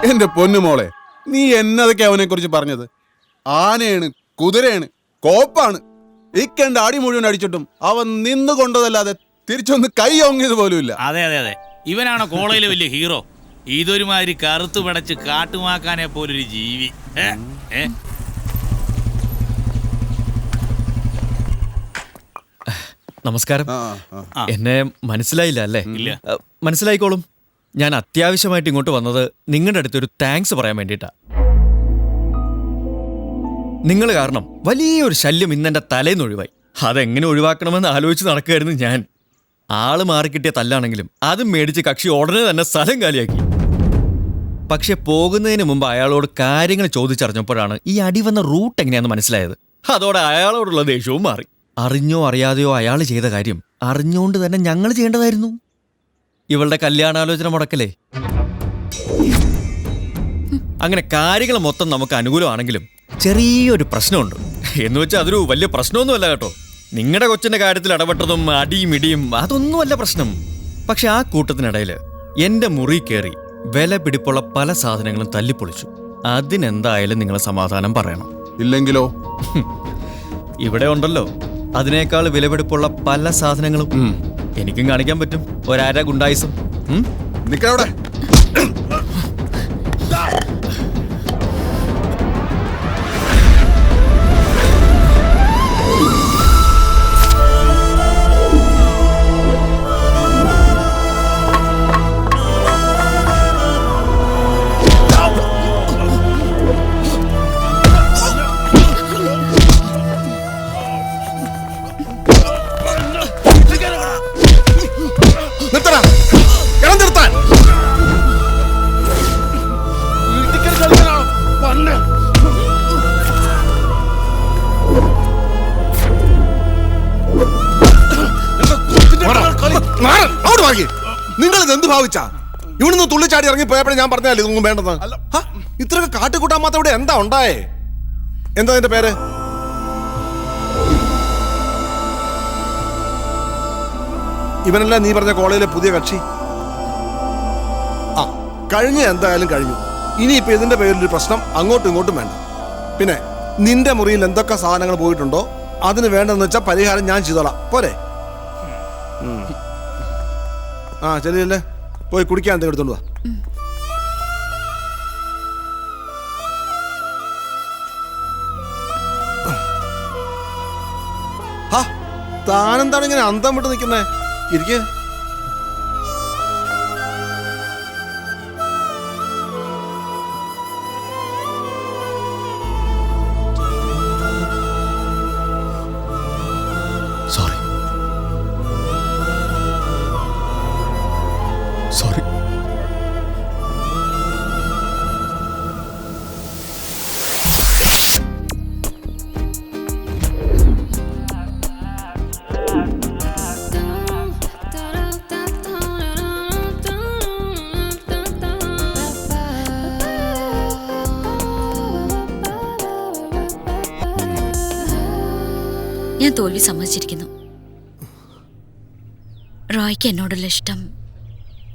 എന്റെ പൊന്നുമോളെ, നീ എന്നതൊക്കെ അവനെ കുറിച്ച് പറഞ്ഞത്? ആനയാണ്, കുതിരയാണ്, കോപ്പാണ്. ഇക്കണ്ട അടി മുഴുവൻ അടിച്ചിട്ടും അവൻ നിന്ന് കൊണ്ടതല്ലാതെ തിരിച്ചൊന്ന് കൈ ഓങ്ങിയത് പോലുമില്ല. അതെ അതെ അതെ, ഇവനാണോ കോളേജിലെ വലിയ ഹീറോ? ഇതൊരുമാതിരി കറുത്തു പടച്ച് കാട്ടുമാക്കാനെ പോലൊരു ജീവി. നമസ്കാരം. എന്നെ മനസ്സിലായില്ല അല്ലേ? ഇല്ല. മനസ്സിലായിക്കോളും. ഞാൻ അത്യാവശ്യമായിട്ട് ഇങ്ങോട്ട് വന്നത് നിങ്ങളുടെ അടുത്തൊരു താങ്ക്സ് പറയാൻ വേണ്ടിയിട്ടാ. നിങ്ങൾ കാരണം വലിയൊരു ശല്യം ഇന്നെന്റെ തലേന്ന് ഒഴിവായി. അതെങ്ങനെ ഒഴിവാക്കണമെന്ന് ആലോചിച്ച് നടക്കുകയായിരുന്നു ഞാൻ. ആള് മാറിക്കിട്ടിയ തല്ലാണെങ്കിലും അതും മേടിച്ച് കക്ഷി ഉടനെ തന്നെ സ്ഥലം കാലിയാക്കി. പക്ഷെ പോകുന്നതിന് മുമ്പ് അയാളോട് കാര്യങ്ങൾ ചോദിച്ചറിഞ്ഞപ്പോഴാണ് ഈ അടി വന്ന റൂട്ട് എങ്ങനെയാണെന്ന് മനസ്സിലായത്. അതോടെ അയാളോടുള്ള ദേഷ്യവും മാറി. അറിഞ്ഞോ അറിയാതെയോ അയാൾ ചെയ്ത കാര്യം അറിഞ്ഞുകൊണ്ട് തന്നെ ഞങ്ങൾ ചെയ്യേണ്ടതായിരുന്നു. ഇവളുടെ കല്യാണാലോചന മുടക്കലേ. അങ്ങനെ കാര്യങ്ങൾ മൊത്തം നമുക്ക് അനുകൂലമാണെങ്കിലും ചെറിയൊരു പ്രശ്നമുണ്ട്. എന്ന് വെച്ചാൽ അതൊരു വലിയ പ്രശ്നമൊന്നുമല്ല കേട്ടോ. നിങ്ങളുടെ കൊച്ചിന്റെ കാര്യത്തിൽ ഇടപെട്ടതും അടിയും ഇടിയും അതൊന്നുമല്ല പ്രശ്നം. പക്ഷെ ആ കൂട്ടത്തിനിടയിൽ എന്റെ മുറി കയറി വില പിടിപ്പുള്ള പല സാധനങ്ങളും തല്ലിപ്പൊളിച്ചു. അതിനെന്തായാലും നിങ്ങൾ സമാധാനം പറയണം. ഇല്ലെങ്കിലോ? ഇവിടെ ഉണ്ടല്ലോ അതിനേക്കാൾ വിലപിടിപ്പുള്ള പല സാധനങ്ങളും. എനിക്കും കാണിക്കാൻ പറ്റും ഒരാര ഗുണ്ടായിസം. നിക്കവിടെ. നിങ്ങൾ ഇതെന്ത് ഭാവിച്ചാ? ഇവിടുന്ന് തുള്ളിച്ചാടി ഇറങ്ങി പോയപ്പോഴേ ഞാൻ പറഞ്ഞാലേ ഇതൊന്നും വേണ്ടെന്ന്. ഇത്രയൊക്കെ കാട്ടിക്കൂട്ടാൻ മാത്രം ഇവിടെ എന്താ ഉണ്ടായേ? എന്താ നിന്റെ പേര്? ഇവനല്ല നീ പറഞ്ഞ കോളേജിലെ പുതിയ കക്ഷി? ആ, കഴിഞ്ഞ എന്തായാലും കഴിഞ്ഞു. ഇനിയിപ്പോ ഇതിന്റെ പേരിലൊരു പ്രശ്നം അങ്ങോട്ടും ഇങ്ങോട്ടും വേണ്ട. പിന്നെ നിന്റെ മുറിയിൽ എന്തൊക്കെ സാധനങ്ങൾ പോയിട്ടുണ്ടോ അതിന് വേണ്ടെന്ന് വെച്ചാൽ പരിഹാരം ഞാൻ ചെയ്തോളാം. പോരെ? ആ ശരിയല്ലേ, പോയി കുടിക്കാൻ എന്തെങ്കിലും എടുത്തോണ്ട് വാ. താനെന്താണ് ഇങ്ങനെ അന്തം വിട്ട് നിൽക്കുന്നേ? ഇരിക്കേ. Sorry sorry. ഞാൻ തോൽവി സമ്മതിച്ചിരിക്കുന്നു. റോയ്ക്ക് എന്നോടുള്ള ഇഷ്ടം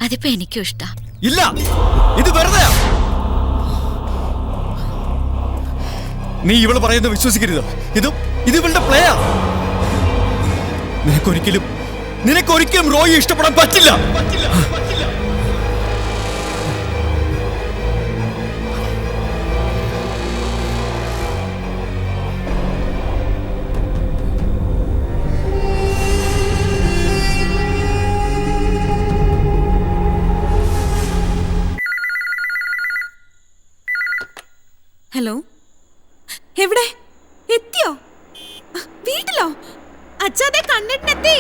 അതിപ്പോ എനിക്കും ഇഷ്ടാ. ഇല്ല, ഇത് വെറുതെ. നീ ഇവള് പറയുന്നത് വിശ്വസിക്കരുത്. ഇത് ഇവളുടെ പ്ലേയാ. നിനക്കൊരിക്കലും റോയി ഇഷ്ടപ്പെടാൻ പറ്റില്ല. ഹലോ, എവിടെ എത്തിയോ? വീട്ടിലോ? അച്ഛാതെ കണ്ടിട്ടെത്തി.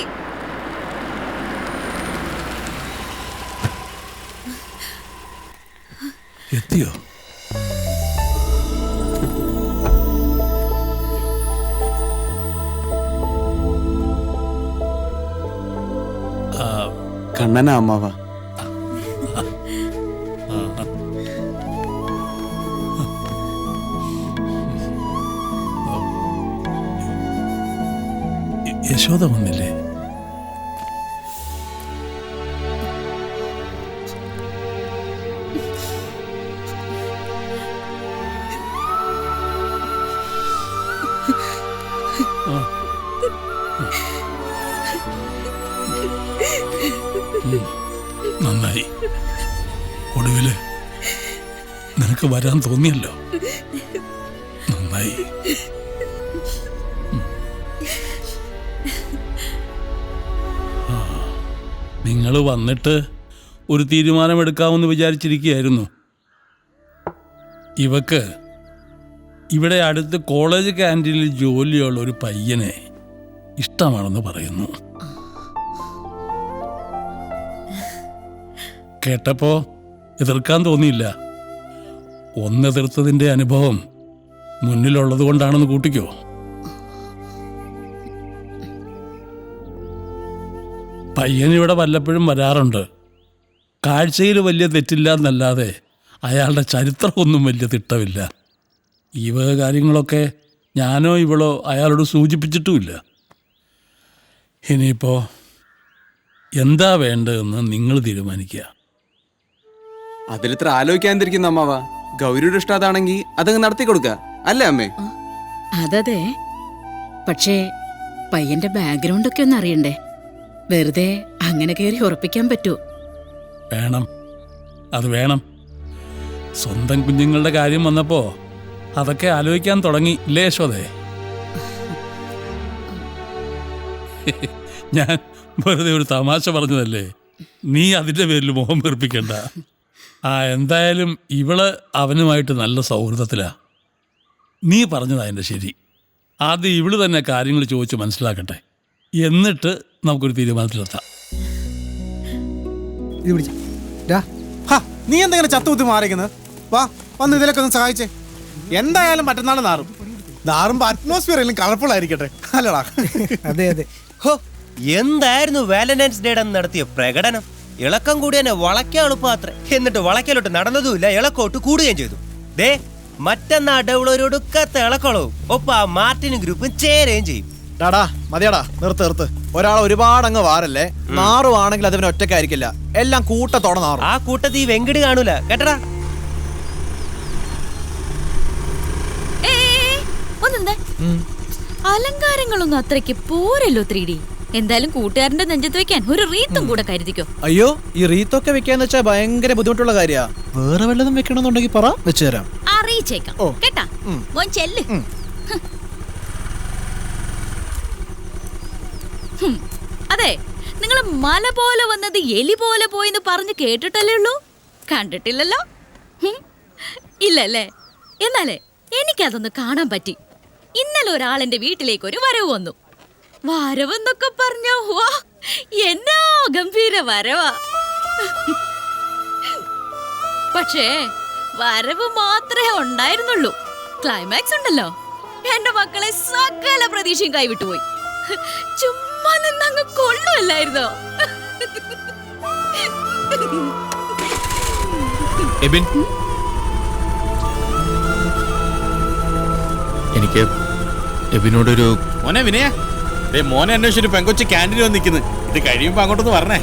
എത്തിയോ? കണ്ണനാ അമ്മാവ. യശോദ വന്നില്ലേ? നന്നായി. ഒടുവില് നിനക്ക് വരാൻ തോന്നിയല്ലോ. നന്നായി. നിങ്ങൾ വന്നിട്ട് ഒരു തീരുമാനമെടുക്കാമെന്ന് വിചാരിച്ചിരിക്കുകയായിരുന്നു. ഇവക്ക് ഇവിടെ അടുത്ത് കോളേജ് ക്യാൻറ്റീനിൽ ജോലിയുള്ള ഒരു പയ്യനെ ഇഷ്ടമാണെന്ന് പറയുന്നു. കേട്ടപ്പോ എതിർക്കാൻ തോന്നിയില്ല. ഒന്നെതിർത്തതിൻ്റെ അനുഭവം മുന്നിലുള്ളത് കൊണ്ടാണെന്ന് കൂട്ടിക്കോ. പയ്യൻ ഇവിടെ വല്ലപ്പോഴും വരാറുണ്ട്. കാഴ്ചയിൽ വലിയ തെറ്റില്ല എന്നല്ലാതെ അയാളുടെ ചരിത്രമൊന്നും വലിയ തിട്ടമില്ല. ഈ വക കാര്യങ്ങളൊക്കെ ഞാനോ ഇവളോ അയാളോട് സൂചിപ്പിച്ചിട്ടുമില്ല. ഇനിയിപ്പോൾ എന്താ വേണ്ടതെന്ന് നിങ്ങൾ തീരുമാനിക്കുക. അതിലിത്ര ആലോചിക്കാതിരിക്കുന്ന അമ്മാവ. ഗൗരിയുടെ ഇഷ്ടം അതാണെങ്കിൽ അതങ്ങ് നടത്തി കൊടുക്കുക, അല്ലേ അമ്മേ? അതതെ. പക്ഷേ പയ്യന്റെ ബാക്ക്ഗ്രൗണ്ട് ഒക്കെ ഒന്ന് അറിയണ്ടേ? വെറുതെ അങ്ങനെ കയറി ഉറപ്പിക്കാൻ പറ്റുമോ? വേണം, അത് വേണം. സ്വന്തം കുഞ്ഞുങ്ങളുടെ കാര്യം വന്നപ്പോ അതൊക്കെ ആലോചിക്കാൻ തുടങ്ങി, ഇല്ലേ യശോദേ? ഞാൻ വെറുതെ ഒരു തമാശ പറഞ്ഞതല്ലേ. നീ അതിൻ്റെ പേരിൽ മോഹം വീർപ്പിക്കണ്ട. എന്തായാലും ഇവള് അവനുമായിട്ട് നല്ല സൗഹൃദത്തിലാ. നീ പറഞ്ഞതാ എൻ്റെ ശരി. ആദ്യം ഇവള് തന്നെ കാര്യങ്ങൾ ചോദിച്ച് മനസ്സിലാക്കട്ടെ, എന്നിട്ട് നമുക്കൊരു തീരുമാനത്തിലെത്താം. നീ എന്തെങ്കിലും ചത്തുകുത്തി മാറിക്കുന്നത്? വാ, വന്ന് ഇതിലൊക്കെ ഒന്ന് സഹായിച്ചേ. എന്തായാലും മറ്റന്നാൾ നാറുമ്പോ അറ്റ്മോസ്ഫിയറിലും കളർഫുൾ ആയിരിക്കട്ടെ, അല്ലടാ? അതെ അതെ. ഹോ, എന്തായിരുന്നു വാലന്റൈൻസ് ഡേ നടത്തിയ പ്രകടനം? ഇളക്കം കൂടി തന്നെ വളയ്ക്കാൻ എളുപ്പമാത്രേ. എന്നിട്ട് വളയ്ക്കലോട്ട് നടന്നതുമില്ല, ഇളക്കോട്ട് കൂടുകയും ചെയ്തു. ദേ, മറ്റന്നാ ഡെവളൊരു ഒടുക്കത്തെ ഇളക്കളവും ഒപ്പം ആ മാർട്ടിൻ ഗ്രൂപ്പും ചേരുകയും ചെയ്യും. ടാടാ, മതിയാടാ, നിർത്ത്. ഒരാൾ ഒരുപാട് അങ്ങ് വാരല്ലേ. നാറുവാണെങ്കിൽ അതിന് ഒറ്റയ്ക്കായിരിക്കില്ല, എല്ലാം കൂട്ടത്തോടെ നാറും. ആ കൂട്ടത്തിൽ ഈ വെങ്കിട് കാണൂല, കേട്ടടാ? അലങ്കാരങ്ങളൊന്നും അത്രയ്ക്ക് പോരല്ലോ 3D. എന്തായാലും കൂട്ടുകാരന്റെ നെഞ്ചത്ത് വെക്കാൻ ഒരു റീത്തും കൂടെ കരുതിക്കോ. അയ്യോ, ഈ റീത്തൊക്കെ വെക്കാന്ന് വെച്ചാ ഭയങ്കര ബുദ്ധിമുട്ടുള്ള കാര്യാ. വേറെ വല്ലതും വെക്കണമെന്നുണ്ടെങ്കിൽ പറ, വെച്ചു തരാം. അറിയിച്ചേക്കാം കേട്ടാ. മോൻ ചെല്ല്. അതെ, നിങ്ങൾ മല പോലെ വന്നത് എലി പോലെ പോയെന്ന് പറഞ്ഞ് കേട്ടിട്ടല്ലേ ഉള്ളൂ, കണ്ടിട്ടില്ലല്ലോ. ഇല്ലല്ലേ? എന്നാലേ എനിക്കതൊന്ന് കാണാൻ പറ്റി. ഇന്നലെ ഒരാളെന്റെ വീട്ടിലേക്ക് ഒരു വരവ് വന്നു. വരവെന്നൊക്കെ പറഞ്ഞോ, വാ, എന്നാ ഗംഭീര വരവാ. പക്ഷേ വരവ് മാത്രമേ ഉണ്ടായിരുന്നുള്ളൂ. ക്ലൈമാക്സ് ഉണ്ടല്ലോ, എന്റെ മക്കളെ സകല പ്രതീക്ഷയും കൈവിട്ടുപോയി. ചുമ്മാ നിന്നങ്ങ് കൊള്ളുമല്ലായിരുന്നോ? എനിക്ക് എബിനോടൊരു മോനെ വിനയ, മോനെ അന്വേഷിച്ചൊരു പെങ്കൊച്ച് ക്യാൻറ്റീനിൽ വന്ന് നിൽക്കുന്നു. ഇത് കഴിയുമ്പോ അങ്ങോട്ടൊന്ന് പറഞ്ഞേ.